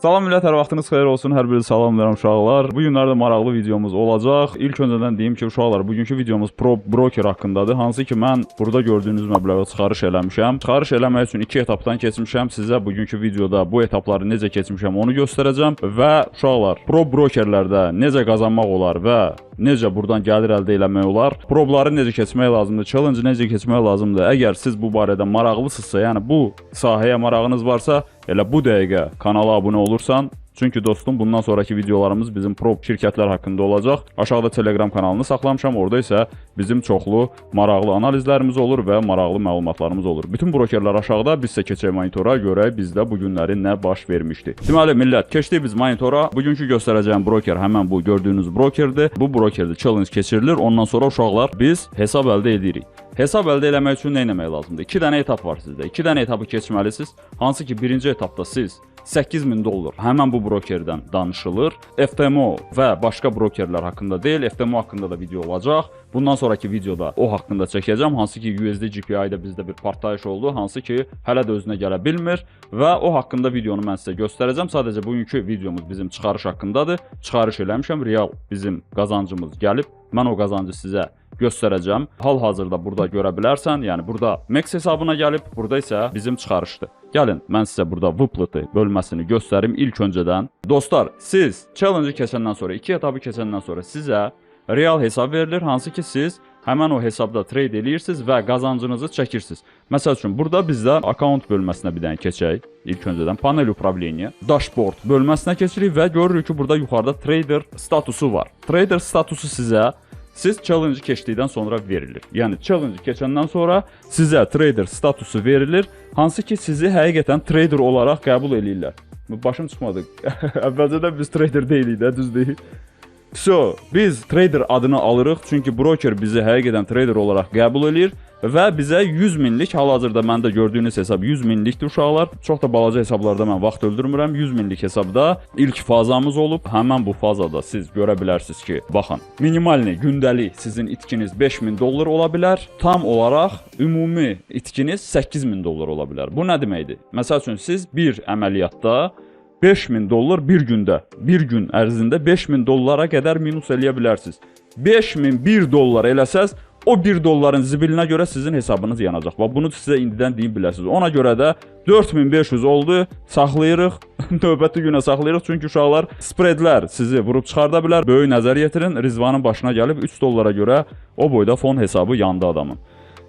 Salam millət, hər vaxtınız xeyir olsun. Hər biri salamlayıram uşaqlar. Bu günlərdə maraqlı videomuz olacaq. İlk öncədən deyim ki, uşaqlar, bugünkü videomuz Pro Broker haqqındadır. Hansı ki, mən burada gördüyünüz məbləği çıxarış eləmişəm. Çıxarış eləmək üçün 2 etapdan keçmişəm. Sizə bugünkü videoda bu etapları necə keçmişəm onu göstərəcəm. Və uşaqlar, Pro Brokerlərdə necə qazanmaq olar və necə buradan gəlir əldə eləmək olar, probları necə keçmək lazımdır, challenge necə keçmək lazımdır. Əgər siz bu barədə maraqlısınızsa, yəni bu sahəyə marağınız varsa, elə bu dəqiqə kanala abunə olursan. Çünki dostum, bundan sonraki videolarımız bizim pro şirkətlər haqqında olacaq. Aşağıda Telegram kanalını saxlamışam. Orada isə bizim çoxlu maraqlı analizlərimiz olur və maraqlı məlumatlarımız olur. Bütün brokerlər aşağıda, biz isə keçək monitora, görək bizdə bu günləri nə baş vermişdi. Deməli millət, keçdik biz monitora. Bugünkü göstərəcəyim broker həmən bu gördüyünüz brokerdir. Bu brokerdə challenge keçirilir. Ondan sonra uşaqlar biz hesab əldə edirik. Hesab əldə eləmək üçün nə etmək lazımdır? 2 dənə etap var sizdə. 2 dənə etapı keçməlisiniz. Hansı ki, birinci etapda siz $8000 həmən bu brokerdən danışılır. FTMO və başqa brokerlər haqqında deyil, FTMO haqqında da video olacaq. Bundan sonraki videoda o haqqında çəkəcəm. Hansı ki, USD GPI-də bizdə bir partlayış oldu. Hansı ki, hələ də özünə gələ bilmir və o haqqında videonu mən sizə göstərəcəm. Sadəcə bugünkü videomuz bizim çıxarış haqqındadır. Çıxarış eləmişəm, real bizim qazancımız gəlib. Mən o qazancı sizə göstərəcəm. Hal-hazırda burada görə bilərsən. Yəni burada Max hesabına gəlib, burada isə bizim çıxarışdır. Gəlin, mən sizə burada Wiplet bölməsini göstərim ilk öncədən. Dostlar, siz challenge keçəndən sonra, 2 etapı keçəndən sonra sizə real hesab verilir. Hansı ki, siz həmən o hesabda trade eləyirsiniz və qazancınızı çəkirsiniz. Məsəl üçün, burada bizdə account bölməsinə bir dənə keçək. İlk öncədən panel upravleniya, dashboard bölməsinə keçirik və görürük ki, burada yuxarıda trader statusu var. Trader statusu sizə siz challenge keçdikdən sonra verilir. Yəni challenge keçəndən sonra sizə trader statusu verilir. Hansı ki, sizi həqiqətən trader olaraq qəbul eləyirlər. Başım çıxmadı. Əvvəlcədən biz trader deyilik də, düz deyil. So, biz trader adını alırıq, çünki broker bizi həqiqətən trader olaraq qəbul edir və bizə 100 minlik, hal-hazırda məndə gördüyünüz hesab 100 minlikdir uşaqlar. Çox da balaca hesablarda mən vaxt öldürmürəm. 100 minlik hesabda ilk fazamız olub. Həmən bu fazada siz görə bilərsiniz ki, baxın, minimalni, gündəlik sizin itkiniz $5000 ola bilər. Tam olaraq ümumi itkiniz $8000 ola bilər. Bu nə deməkdir? Məsəl üçün, siz bir əməliyyatda $5000 bir gündə, bir gün ərzində $5000 qədər minus eləyə bilərsiniz. $5001 eləsəz, o $1 zibilinə görə sizin hesabınız yanacaq. Və bunu sizə indidən deyim bilərsiniz. Ona görə də 4500 oldu, saxlayırıq, növbəti günə saxlayırıq. Çünki uşaqlar, spreadlər sizi vurub çıxarda bilər. Böyük nəzər yetirin, Rizvanın başına gəlib $3 görə o boyda fon hesabı yandı adamın.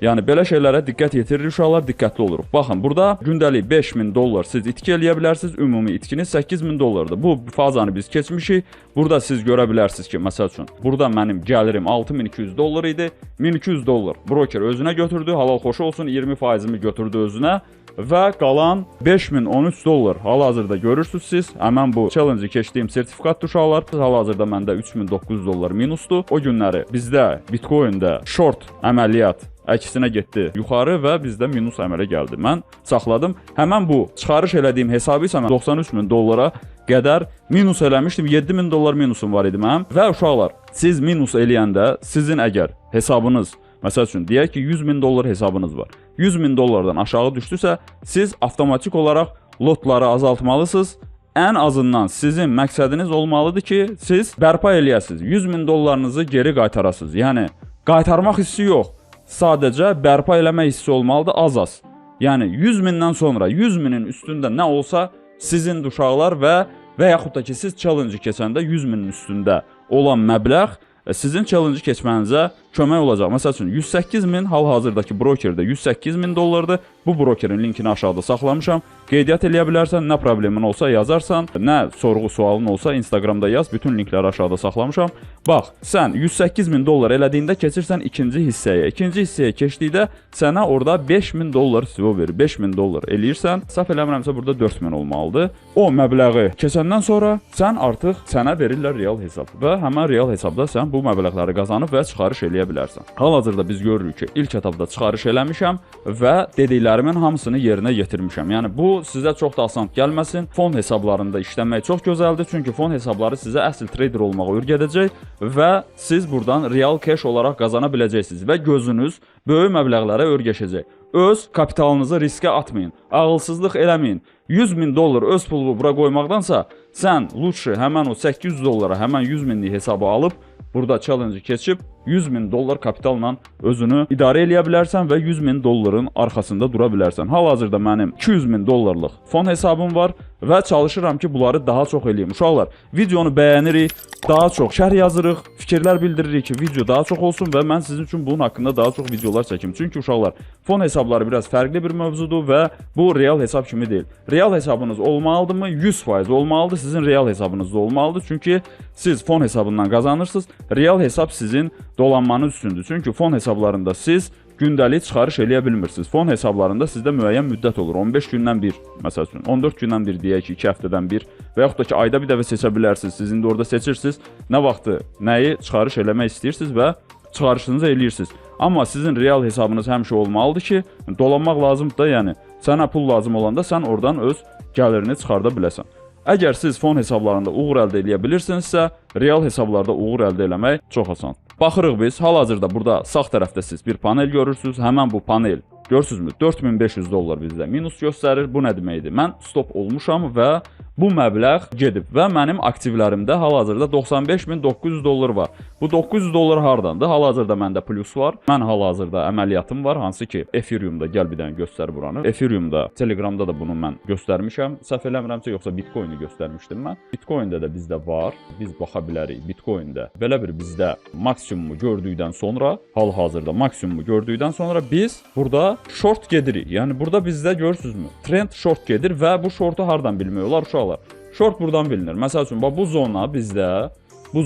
Yəni, belə şeylərə diqqət yetirir uşaqlar, diqqətli oluruq. Baxın, burada gündəlik $5000 siz itki eləyə bilərsiniz, ümumi itkiniz $8000-dır. Bu fazanı biz keçmişik. Burada siz görə bilərsiniz ki, məsəl üçün, burada mənim gəlirim $6200 idi. $1200 broker özünə götürdü, halal xoş olsun, 20%-mi götürdü özünə və qalan $5013 hal-hazırda görürsünüz siz. Həmən bu challenge keçdiyim sertifikatdır uşaqlar. Hal-hazırda məndə $3900 minusdur. O günləri bizdə Bitcoin-də short əməliyyat əksinə getdi yuxarı və bizdə minus əmələ gəldi. Mən saxladım. Həmən bu çıxarış elədiyim hesabı isə mən $93000 qədər minus eləmişdim. $7000 minusum var idi mənim. Və uşaqlar, siz minus eləyəndə sizin əgər hesabınız, məsəl üçün, deyək ki, $100.000 hesabınız var. $100.000-dan aşağı düşdüsə, siz avtomatik olaraq lotları azaltmalısınız. Ən azından sizin məqsədiniz olmalıdır ki, siz bərpa eləyəsiniz. $100.000-nızı geri qaytarasınız. Yəni, qaytarmaq hissi yox. Sadəcə bərpa eləmə hissi olmalıdır az-az. Yəni 100.000-dən sonra 100.000-in üstündə nə olsa sizin uşaqlar və yaxud da ki, siz challenge keçəndə 100.000-in üstündə olan məbləğ sizin challenge keçmənizə kömək olacaq. Məsəl üçün, 108.000 hal-hazırdakı brokerdə $108.000-dır. Bu brokerin linkini aşağıda saxlamışam. Qeydiyyat eləyə bilərsən, nə problemin olsa yazarsan, nə sorğu sualın olsa Instagramda yaz. Bütün linkləri aşağıda saxlamışam. Bax, sən $108.000 elədiyində keçirsən ikinci hissəyə. İkinci hissəyə keçdikdə sənə orada $5.000 sivo verir. $5.000 eləyirsən, səhv eləmirəmsə burada $4.000 olmalıdır. O məbləği keçəndən sonra sən artıq sənə verirlər real hesab və həmən real hesabda sən bu məbləğləri qazanıb və çıxarış eləyə bilərsən. Hal-hazırda biz görürük ki, ilk etapda çıxarış eləmişəm və dediklərimin hamısını yerinə yetirmişəm. Yəni bu sizə çox da asan gəlməsin. Fon hesablarında işləmək çox gözəldir. Çünki fon hesabları sizə əsl trader olmağı öyrədəcək və siz buradan real cash olaraq qazana biləcəksiniz və gözünüz böyük məbləğlərə öyrəşəcək. Öz kapitalınızı riskə atmayın. Ağılsızlıq eləməyin. 100 min dollar öz pulunu bura qoymaqdansa, sən lütfü həmən o 800 dollara, həmən 100 minlik hesabı alıb, burada challenge keçib 100 min dollar kapitalla özünü idarə eləyə bilərsən və 100 min dolların arxasında dura bilərsən. Hal-hazırda mənim 200 min dollarlıq fon hesabım var və çalışıram ki, bunları daha çox eləyim. Uşaqlar, videonu bəyənirik, daha çox şərh yazırıq, fikirlər bildiririk ki, video daha çox olsun və mən sizin üçün bunun haqqında daha çox videolar çəkim. Çünki uşaqlar, fon hesabları biraz fərqli bir mövzudur və bu real hesab kimi deyil. Real hesabınız olmalıdırmı? 100% olmalıdır. Sizin real hesabınız da olmalıdır. Çünki siz fon hesabından qazanırsınız. Real hesab sizin dolanmanız üçündür. Çünki fon hesablarında siz gündəlik çıxarış eləyə bilmirsiniz. Fon hesablarında sizdə müəyyən müddət olur. 15 gündən bir, məsəl üçün 14 gündən bir deyək ki, 2 həftədən bir və yaxud da ki, ayda bir dəfə seçə bilərsiniz. Siz indi orada seçirsiniz, nə vaxtı nəyi çıxarış eləmək istəyirsiniz və çıxarışınızı eləyirsiniz. Amma sizin real hesabınız həmişə olmalıdır ki, dolanmaq lazımdır da, yəni sənə pul lazım olanda sən oradan öz gəlirini çıxarda biləsən. Əgər siz fon hesablarında uğur əldə edə bilirsinizsə, real hesablarda uğur əldə eləmək çox asan. Baxırıq biz, hal-hazırda burada sağ tərəfdə siz bir panel görürsünüz. Həmən bu panel, görürsünüzmü? 4500 dollar bizdə minus göstərir. Bu nə deməkdir? Mən stop olmuşam və bu məbləğ gedib və mənim aktivlərimdə hal-hazırda 95.900 dollar var. Bu 900 dollar hardandır? Hal-hazırda məndə plus var. Mən hal-hazırda əməliyyatım var, hansı ki Ethereum'da, gəl bir dənə göstər buranı. Ethereum'da, Telegram'da da bunu mən göstərmişəm. Səhv eləmirəmsə, yoxsa Bitcoin'i göstərmişdim mən. Bitcoin'də də bizdə var. Biz baxa bilərik. Bitcoin'də belə bir bizdə maksimumu gördükdən sonra, hal-hazırda maksimumu gördükdən sonra biz burada short gedirik. Yəni burada bizdə görürsünüzmü? Trend short gedir və bu shortu hardan bilmək olar uşaqlar? Short buradan bilinir. Məsəl üçün, bu zona bizdə, bu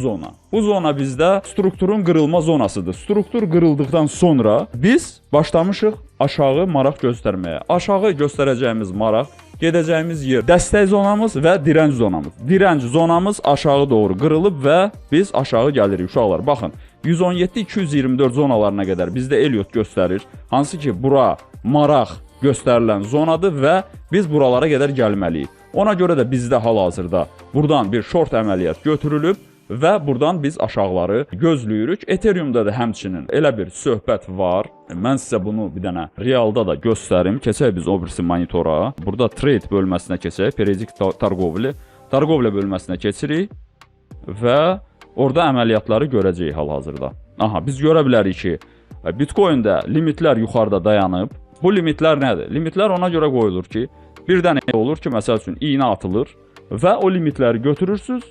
zona bizdə strukturun qırılma zonasıdır. Struktur qırıldıqdan sonra biz başlamışıq aşağı maraq göstərməyə. Aşağı göstərəcəyimiz maraq, gedəcəyimiz yer dəstək zonamız və direnç zonamız. Direnç zonamız aşağı doğru qırılıb və biz aşağı gəlirik uşaqlar. Baxın, 117-224 zonalarına qədər bizdə Elliot göstərir. Hansı ki, bura maraq göstərilən zonadır və biz buralara qədər gəlməliyik. Ona görə də bizdə hal-hazırda buradan bir short əməliyyat götürülüb və buradan biz aşağıları gözləyirik. Ethereum'da da həmçinin elə bir söhbət var. Mən sizə bunu bir dənə realda da göstərim. Keçək biz o birisi monitora. Burada trade bölməsinə keçək. Periyodik tarqovля bölməsinə keçirik və orada əməliyyatları görəcəyik hal-hazırda. Aha, biz görə bilərik ki, Bitcoin'də limitlər yuxarıda dayanıb. Bu limitlər nədir? Limitlər ona görə qoyulur ki, bir dənə olur ki, məsəl üçün iynə atılır və o limitləri götürürsünüz,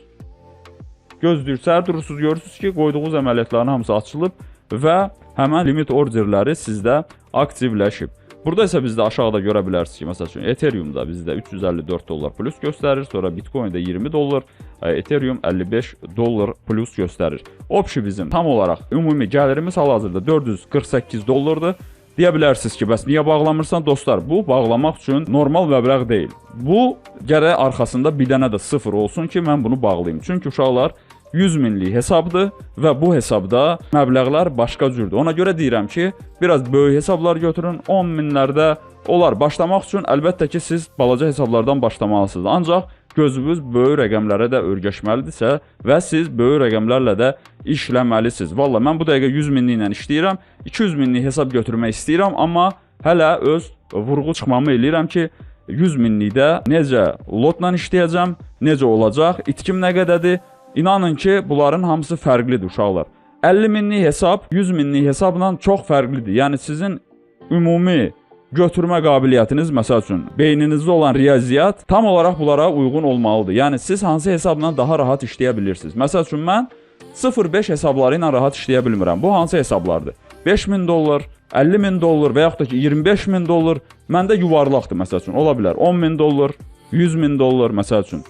gözləyir, durursunuz, görürsünüz ki, qoyduğunuz əməliyyatların hamısı açılıb və həmən limit orderləri sizdə aktivləşib. Burada isə bizdə aşağıda görə bilərsiniz ki, məsəl üçün Ethereum'da bizdə 354 dollar plus göstərir, sonra Bitcoin'də 20 dollar, Ethereum 55 dollar plus göstərir. Opşi bizim tam olaraq ümumi gəlirimiz hal-hazırda 448 dollardır. Deyə bilərsiniz ki, bəs niyə bağlamırsan? Dostlar, bu bağlamaq üçün normal məbləğ deyil. Bu, gərək arxasında bir dənə də sıfır olsun ki, mən bunu bağlayayım. Çünki uşaqlar 100 minlik hesabdır və bu hesabda məbləğlər başqa cürdür. Ona görə deyirəm ki, biraz böyük hesablar götürün, 10 minlərdə olar. Başlamaq üçün əlbəttə ki, siz balaca hesablardan başlamalısınız. Ancaq gözünüz böyük rəqəmlərə də örgəşməlidirsə və siz böyük rəqəmlərlə də işləməlisiniz. Valla mən bu dəqiqə 100 minliklə işləyirəm, 200 minlik hesab götürmək istəyirəm, amma hələ öz vurğu çıxmamı eləyirəm ki, 100 minlikdə necə lotla işləyəcəm, necə olacaq, itkim nə qədədir? İnanın ki, bunların hamısı fərqlidir uşaqlar. 50 minlik hesab 100 minlik hesabla çox fərqlidir. Yəni sizin ümumi götürmə qabiliyyətiniz, məsəl üçün, beyninizdə olan riyaziyyat tam olaraq bunlara uyğun olmalıdır. Yəni siz hansı hesabla daha rahat işləyə bilirsiniz? Məsəl üçün, mən 0.5 hesabları ilə rahat işləyə bilmirəm. Bu hansı hesablardır? 5.000 dollar, 50.000 dollar və yaxud da ki 25.000 dollar məndə yuvarlaqdır, məsəl üçün. Ola bilər 10.000 dollar, 100.000 dollar, məsəl üçün,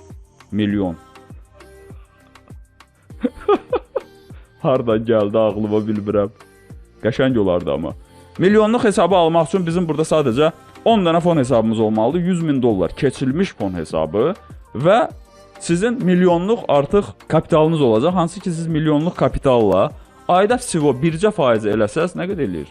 milyon. Hardan gəldi ağlıma bilmirəm. Qəşəng olardı amma. Milyonluq hesabı almaq üçün bizim burada sadəcə 10 dənə fon hesabımız olmalıdır. 100.000 dollar keçilmiş fon hesabı və sizin milyonluq artıq kapitalınız olacaq. Hansı ki siz milyonluq kapitalla ayda sivo bircə faiz eləsəz nə qədər eləyir?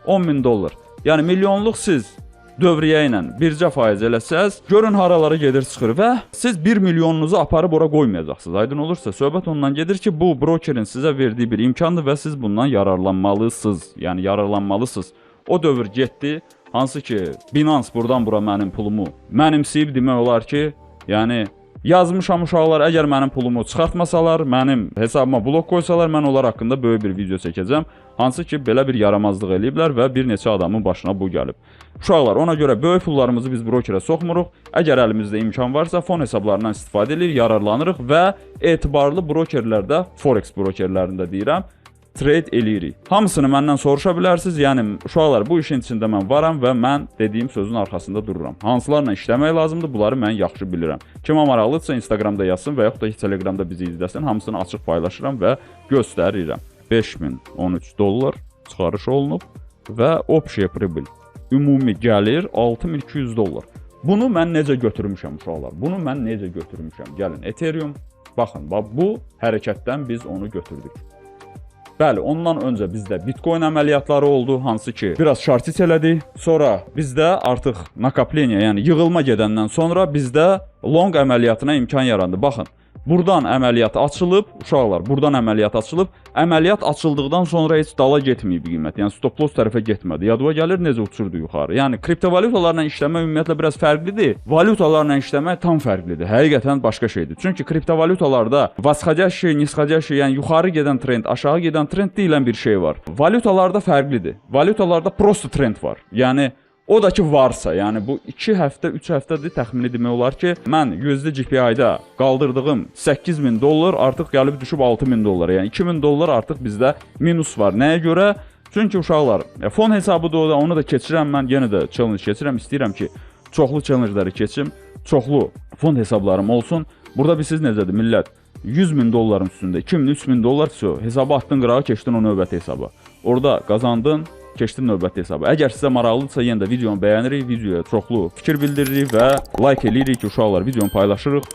10.000 dollar. Yəni milyonluq siz dövriyyə ilə bircə faiz eləsəz, görün haralara gedir çıxır və siz 1 milyonunuzu aparıb ora qoymayacaqsınız. Aydın olursa, söhbət ondan gedir ki, bu brokerin sizə verdiyi bir imkandır və siz bundan yararlanmalısınız. Yəni yararlanmalısınız. O dövr getdi, hansı ki Binance buradan bura mənim pulumu mənimsəyib demək olar ki, yəni yazmışam uşaqlar, əgər mənim pulumu çıxartmasalar, mənim hesabıma blok qoysalar, mən onlar haqqında böyük bir video çəkəcəm. Hansı ki, belə bir yaramazlıq eləyiblər və bir neçə adamın başına bu gəlib. Uşaqlar, ona görə böyük pullarımızı biz brokerə soxmuruq. Əgər əlimizdə imkan varsa, fon hesablarından istifadə edirik, yararlanırıq və etibarlı brokerlərdə, forex brokerlərində deyirəm, trade eləyirik. Hamısını məndən soruşa bilərsiniz. Yəni, uşaqlar, bu işin içində mən varam və mən dediyim sözün arxasında dururam. Hansılarla işləmək lazımdır, bunları mən yaxşı bilirəm. Kimə maraqlıdırsa Instagramda yazsın və yaxud da ki, Telegramda bizi izləsin. Hamısını açıq paylaşıram və göstərirəm. 5013 dollar çıxarış olunub və общая прибыль, ümumi gəlir 6200 dollar. Bunu mən necə götürmüşəm uşaqlar? Bunu mən necə götürmüşəm? Gəlin, Ethereum, baxın, bu hərəkətdən biz onu götürdük. Bəli, ondan öncə bizdə Bitcoin əməliyyatları oldu, hansı ki, biraz şartit elədi. Sonra bizdə artıq nakapleniya, yəni yığılma gedəndən sonra bizdə long əməliyyatına imkan yarandı. Baxın, buradan əməliyyat açılıb, uşaqlar, buradan əməliyyat açılıb, əməliyyat açıldıqdan sonra heç dala getməyib qiymət. Yəni stop loss tərəfə getmədi. Yadıma gəlir necə uçurdu yuxarı. Yəni kriptovalyutalarla işləmək ümumiyyətlə biraz fərqlidir. Valyutalarla işləmək tam fərqlidir. Həqiqətən başqa şeydir. Çünki kriptovalyutalarda восходящий, нисходящий, yəni yuxarı gedən trend, aşağı gedən trend deyilən bir şey var. Valyutalarda fərqlidir. Valyutalarda prosto trend var. Yəni o da ki varsa, yəni bu 2 həftə, 3 həftədir təxmini demək olar ki, mən yüzlü GPI-da qaldırdığım 8000 dollar artıq gəlib düşüb 6000 dollar. Yəni 2000 dollar artıq bizdə minus var. Nəyə görə? Çünki uşaqlar, fon hesabıdır o da, onu da keçirəm mən, yenə də challenge keçirəm. İstəyirəm ki, çoxlu challenge'ları keçim, çoxlu fon hesablarım olsun. Burada siz necədir millət? 100.000 dolların üstündə, 2000, 3000 dollar hesabı atdın qırağa, keçdin o növbəti hesaba. Orada qazandın, keçdin növbəti hesaba. Əgər sizə maraqlıdırsa, yenə də videonu bəyənirik, videoya çoxlu fikir bildiririk və like eləyirik ki, uşaqlar, videonu paylaşırıq.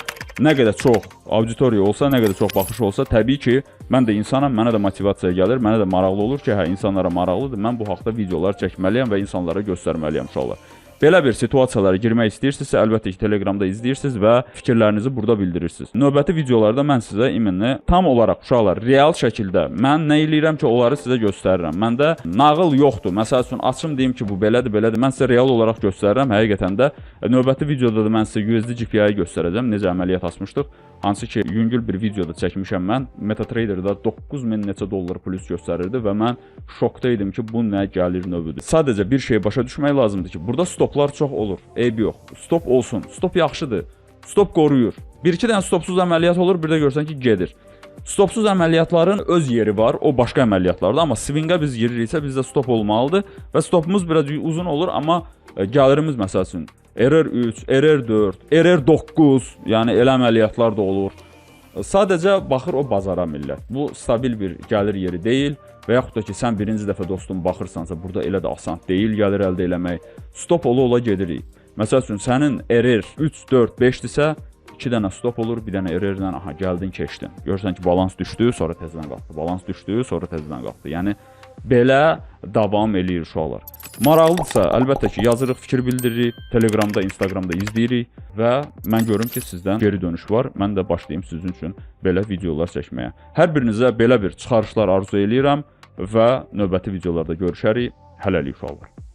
Nə qədər çox auditoriya olsa, nə qədər çox baxış olsa, təbii ki, mən də insanam, mənə də motivasiya gəlir, mənə də maraqlı olur ki, hə, insanlara maraqlıdır, mən bu haqda videolar çəkməliyəm və insanlara göstərməliyəm uşaqlar. Belə bir situasiyalara girmək istəyirsinizsə, əlbəttə ki, Telegramda izləyirsiniz və fikirlərinizi burada bildirirsiniz. Növbəti videolarda mən sizə iminli tam olaraq uşaqlar, real şəkildə mən nə eləyirəm ki, onları sizə göstərirəm. Məndə nağıl yoxdur. Məsəl üçün, açım deyim ki, bu belədir, belədir. Mən sizə real olaraq göstərirəm. Həqiqətən də növbəti videoda da mən sizə USD GPI göstərəcəm. Necə əməliyyat açmışdıq. Hansı ki, yüngül bir videoda çəkmişəm mən. MetaTrader'da 9000 neçə dollar plus göstərirdi və mən şokda idim ki, bu nə gəlir növüdür. Sadəcə bir şey başa düşmək lazımdır ki, burada stoplar çox olur. Eybi yox. Stop olsun. Stop yaxşıdır. Stop qoruyur. Bir-iki dənə stopsuz əməliyyat olur, bir də görsən ki, gedir. Stopsuz əməliyyatların öz yeri var, o başqa əməliyyatlarda, amma swingə biz giririksə bizdə stop olmalıdır və stopumuz biraz uzun olur, amma gəlirimiz məsəl üçün RR3, RR4, RR9, yəni elə əməliyyatlar da olur. Sadəcə baxır o bazara millət. Bu stabil bir gəlir yeri deyil və yaxud da ki, sən birinci dəfə dostum baxırsansa, burada elə də asan deyil gəlir əldə eləmək. Stop ola gedirik. Məsəl üçün, sənin RR 3, 4, 5-dirsə, 2 dənə stop olur, bir dənə RR-dən aha gəldin, keçdin. Görürsən ki, balans düşdü, sonra təzədən qalxdı. Balans düşdü, sonra təzədən qalxdı. Yəni belə davam eləyir uşaqlar. Maraqlıdırsa, əlbəttə ki, yazırıq, fikir bildiririk, Telegramda, Instagramda izləyirik və mən görüm ki, sizdən geri dönüş var. Mən də başlayayım sizin üçün belə videolar çəkməyə. Hər birinizə belə bir çıxarışlar arzu eləyirəm və növbəti videolarda görüşərik. Hələlik uşaqlar.